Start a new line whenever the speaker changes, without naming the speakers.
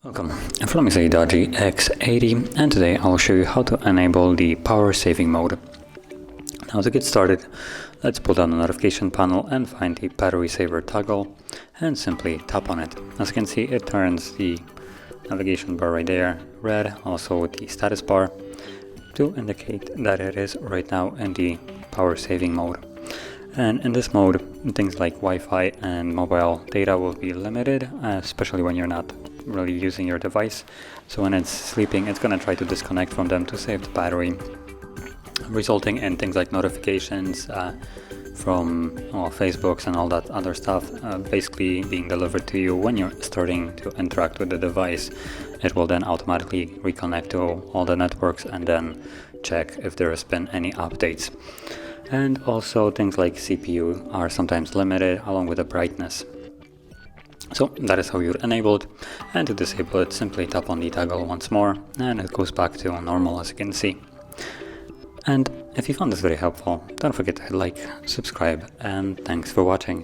Welcome, from is a Doogee X80, and today I'll show you how to enable the power saving mode. Now to get started, let's pull down the notification panel and find the battery saver toggle and simply tap on it. As you can see, it turns the navigation bar right there red, also with the status bar, to indicate that it is right now in the power saving mode. And in this mode, things like Wi-Fi and mobile data will be limited, especially when you're not really using your device. So when it's sleeping, it's going to try to disconnect from them to save the battery, resulting in things like notifications from Facebooks and all that other stuff basically being delivered to you when you're starting to interact with the device. It will then automatically reconnect to all the networks and then check if there has been any updates. And also things like CPU are sometimes limited along with the brightness. So that is how you enable it, and to disable it, simply tap on the toggle once more and it goes back to normal, as you can see. And if you found this very helpful, don't forget to hit like, subscribe, and thanks for watching.